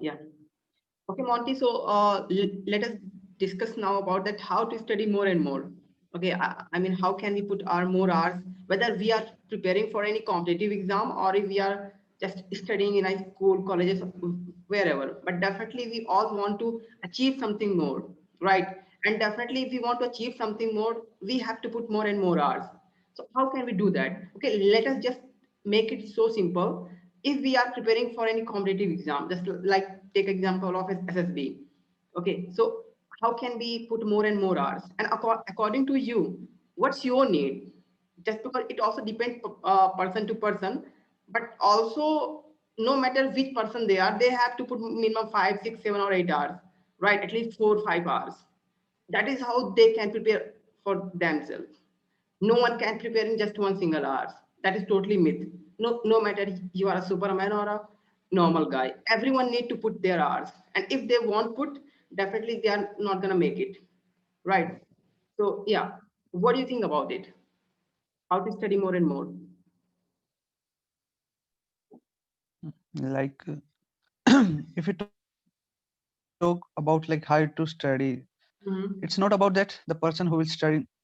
Yeah. Okay, Monty. So let us discuss now about that how to study more and more. Okay, I mean, how can we put our more hours, whether we are preparing for any competitive exam or if we are just studying in a school, colleges, wherever. But definitely, we all want to achieve something more, right? And definitely, if we want to achieve something more, we have to put more and more hours. So how can we do that? Okay, let us just make it so simple. If we are preparing for any competitive exam, just like take example of SSB. Okay, so how can we put more and more hours? And according to you, what's your need? Just because it also depends person to person, but also no matter which person they are, they have to put minimum 5, 6, 7, or 8 hours, right? At least 4 or 5 hours. That is how they can prepare for themselves. No one can prepare in just one single hours. That is totally myth. No matter you are a superman or a normal guy, everyone need to put their hours. And if they won't put, definitely they are not gonna make it. Right. So yeah, what do you think about it? How to study more and more? Like if you talk about like how to study, it's not about that the Mm-hmm. person who will study more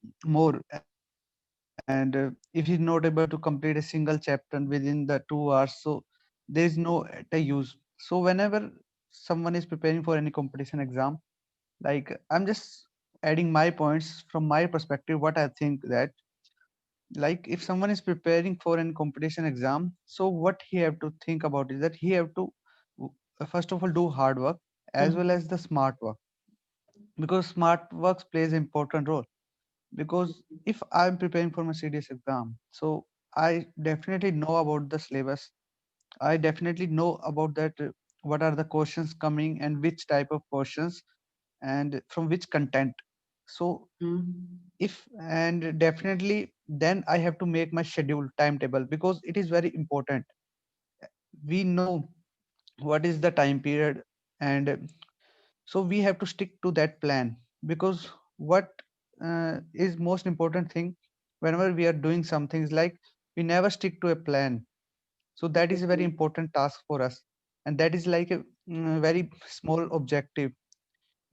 and if he's not able to complete a single chapter within the 2 hours, so there is no at a use. So whenever someone is preparing for any competition exam, like I'm just adding my points from my perspective what I think that, like if someone is preparing for any competition exam, so what he have to think about is that he have to first of all do hard work as well as the smart work, because smart works plays an important role. Because if I'm preparing for my CDS exam, so I definitely know about the syllabus. I definitely know about that, what are the questions coming and which type of questions and from which content. So Mm-hmm. if and definitely then I have to make my schedule timetable, because it is very important. We know what is the time period, and so we have to stick to that plan. Because what is most important thing whenever we are doing something is like we never stick to a plan. So that is a very Exactly. important task for us, and that is like a very small objective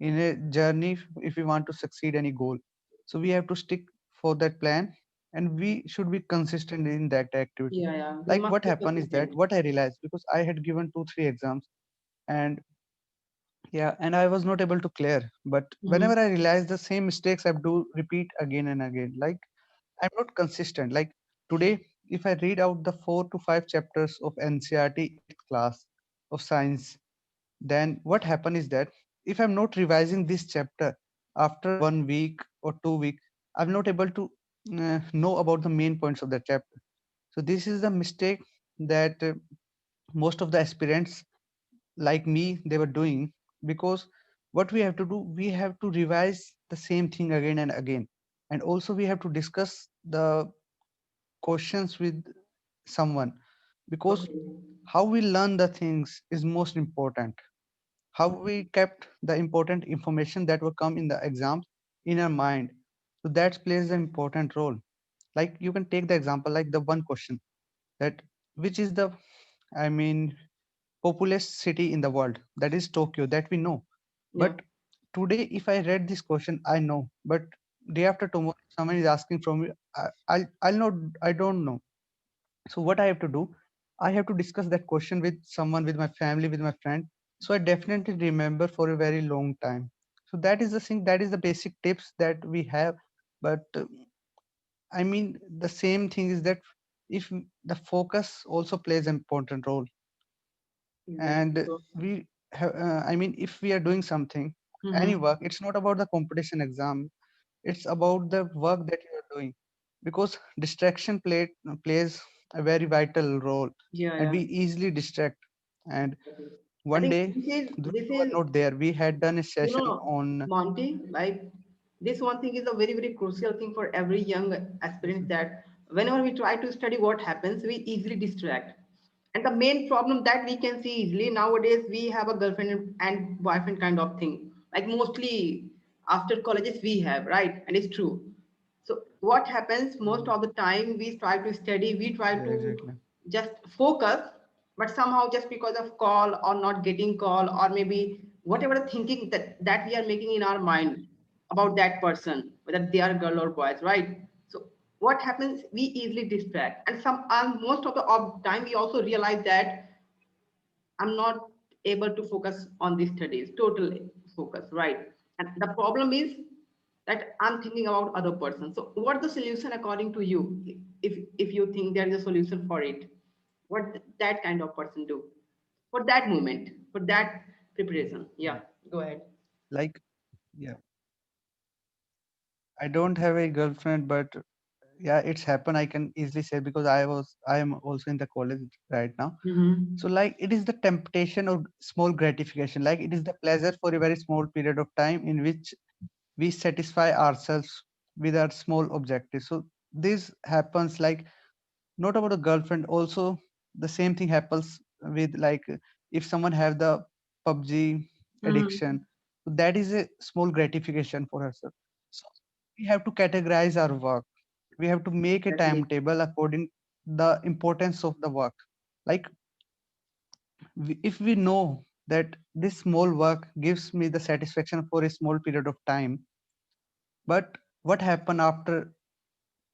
in a journey. If we want to succeed any goal, so we have to stick for that plan, and we should be consistent in that activity. Yeah, yeah. We Like must what be happened is that consistent. what I realized, because I had given 2 3 exams, and yeah, and I was not able to clear. But whenever Mm-hmm. I realized the same mistakes I do repeat again and again, like I'm not consistent. Like today, if I read out the 4 to 5 chapters of NCRT 8th class of science, then what happen is that if I'm not revising this chapter after 1 week or 2 week, I'm not able to know about the main points of that chapter. So this is the mistake that most of the aspirants like me they were doing. Because what we have to do, we have to revise the same thing again and again, and also we have to discuss the questions with someone. Because Okay. how we learn the things is most important. How we kept the important information that will come in the exams in our mind, so that plays an important role. Like you can take the example like the one question that which is the, I mean, populous city in the world, that is Tokyo, that we know. Yeah. But today if I read this question I know, but day after tomorrow if someone is asking from me, I'll not, I don't know. So what I have to do, I have to discuss that question with someone, with my family, with my friend, so I definitely remember for a very long time. So that is the thing, that is the basic tips that we have. But I mean the same thing is that if the focus also plays an important role. Exactly. And So. we have, I mean if we are doing something, any Mm-hmm. work, it's not about the competition exam, it's about the work that you are doing. Because distraction plays a very vital role, Yeah, and yeah. we easily distract. And Okay. I one think day when this you were is not there, we had done a you session know, on. Monty, like this one thing is a very, very crucial thing for every young aspirant that whenever we try to study what happens, we easily distract. And the main problem that we can see easily nowadays, we have a girlfriend and boyfriend kind of thing. Like mostly after colleges we have, right? And it's true. So what happens most of the time we try to study, we try Yeah, to exactly. just focus, but somehow just because of call or not getting call, or maybe whatever the thinking that we are making in our mind about that person, whether they are girl or boys, right? So what happens, we easily distract, and most of the time we also realize that I'm not able to focus on these studies, totally focus, right? And the problem is that I'm thinking about other person. So what's the solution according to you? If you think there is a solution for it, what that kind of person do for that moment, for that preparation? Yeah, go ahead. Like, yeah, I don't have a girlfriend, but yeah, it's happened. I can easily say because I am also in the college right now. So Mm-hmm. like it is the temptation of small gratification. Like it is the pleasure for a very small period of time in which we satisfy ourselves with our small objectives. So this happens like not about a girlfriend. Also, the same thing happens with like if someone have the PUBG Mm-hmm. addiction, so that is a small gratification for herself. So we have to categorize our work. We have to make a Exactly. timetable according the importance of the work. Like if we know that this small work gives me the satisfaction for a small period of time, but what happen after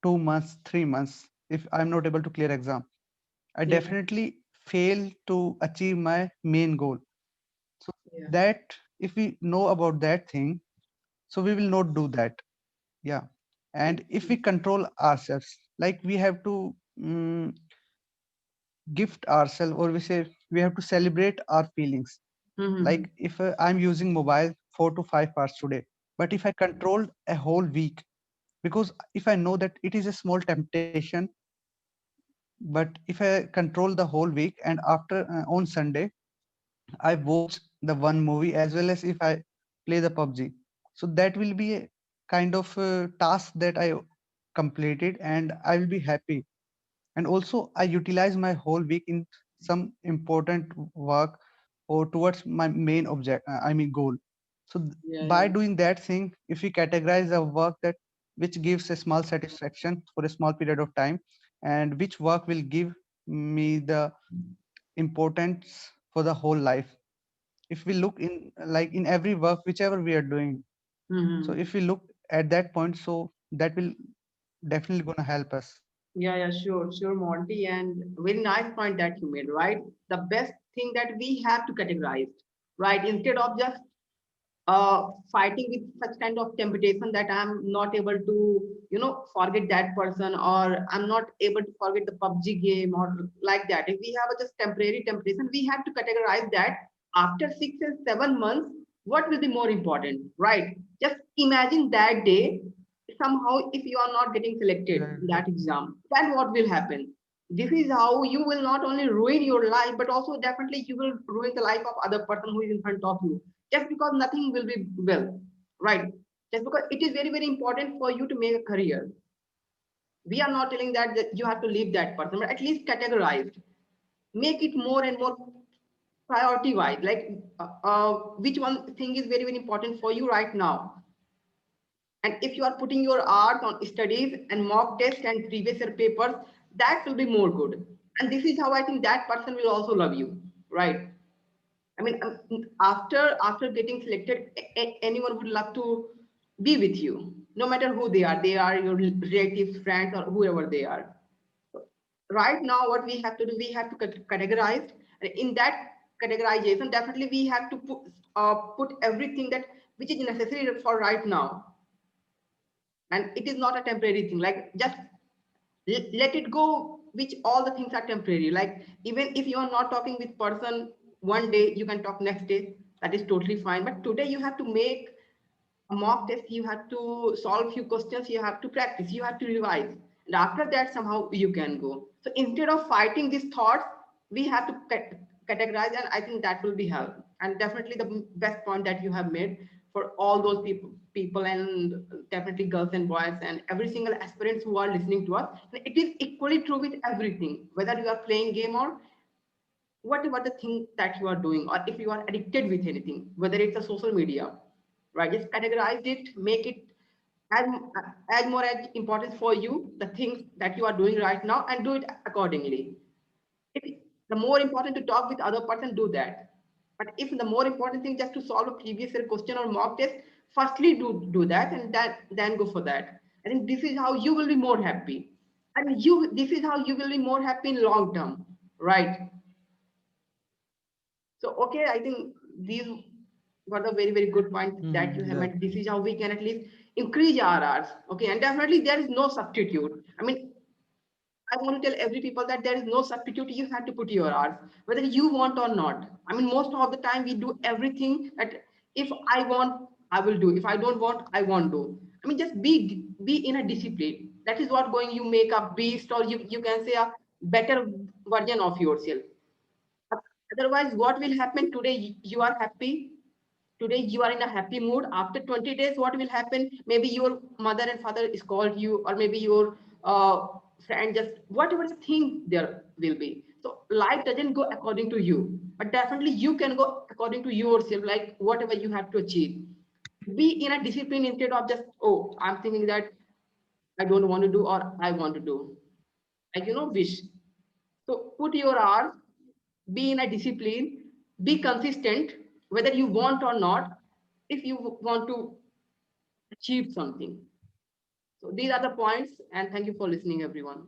2 months, 3 months, if I'm not able to clear exam, I Yeah. definitely fail to achieve my main goal. So Yeah. that if we know about that thing, so we will not do that. Yeah. And if we control ourselves, like we have to gift ourselves, or we say we have to celebrate our feelings. Mm-hmm. Like if I'm using mobile 4 to 5 hours today, but if I controlled a whole week, because if I know that it is a small temptation, but if I control the whole week and after on Sunday I watch the one movie as well as if I play the PUBG. So that will be a kind of task that I completed and I will be happy. And also I utilize my whole week in some important work or towards my main object, I mean goal. So Yeah. by Yeah. doing that thing, if we categorize the work that which gives a small satisfaction for a small period of time and which work will give me the importance for the whole life, if we look in like in every work whichever we are doing, so Mm-hmm. if we look at that point, so that will definitely gonna help us. Yeah, yeah, sure, sure, Monty. And very nice point that you made, right? The best thing that we have to categorize, right? Instead of just fighting with such kind of temptation that I'm not able to, forget that person, or I'm not able to forget the PUBG game or like that. If we have a just temporary temptation, we have to categorize that after 6 and 7 months, what will be more important, right? Just imagine that day, somehow if you are not getting selected Yeah, in that exam, then what will happen? This is how you will not only ruin your life, but also definitely you will ruin the life of other person who is in front of you, just because nothing will be well, right? Just because it is very, very important for you to make a career. We are not telling that you have to leave that person, but at least categorized. Make it more and more priority wise, like which one thing is very, very important for you right now. And if you are putting your hours on studies and mock tests and previous year papers, that will be more good. And this is how I think that person will also love you, right? I mean, after getting selected, anyone would love to be with you, no matter who they are. They are your relatives, friends, or whoever they are. Right now, what we have to do, we have to categorize. And in that categorization, definitely we have to put everything that which is necessary for right now, and it is not a temporary thing. Like just let it go, which all the things are temporary. Like even if you are not talking with person one day, you can talk next day, that is totally fine. But today you have to make a mock test, you have to solve few questions, you have to practice, you have to revise, and after that somehow you can go. So instead of fighting these thoughts, we have to categorize, and I think that will be help. And definitely the best point that you have made for all those people, and definitely girls and boys and every single aspirants who are listening to us, it is equally true with everything, whether you are playing game or whatever the thing that you are doing, or if you are addicted with anything, whether it's a social media, right? Just categorize it, make it as, as more as importance for you, the things that you are doing right now, and do it accordingly. The more important to talk with other person, do that. But if the more important thing just to solve a previous year question or mock test, firstly do that, and then go for that. I think this is how you will be more happy. And this is how you will be more happy in long term, right? So, okay, I think these were the very, very good point that you have Yeah. made. This is how we can at least increase our hours. Okay, and definitely there is no substitute. I mean, I want to tell every people that there is no substitute. You have to put your hours, whether you want or not. I mean, most of the time we do everything that if I want, I will do. If I don't want, I won't do. I mean, just be in a discipline. That is what going you make a beast, or you can say a better version of yourself. Otherwise, what will happen today? You are happy. Today you are in a happy mood. After 20 days, what will happen? Maybe your mother and father is called you, or maybe your friend, just whatever thing there will be. So life doesn't go according to you, but definitely you can go according to yourself, like whatever you have to achieve. Be in a discipline instead of just, oh, I'm thinking that I don't want to do or I want to do. Like, wish. So put your hours, be in a discipline, be consistent, whether you want or not, if you want to achieve something. So these are the points, and thank you for listening, everyone.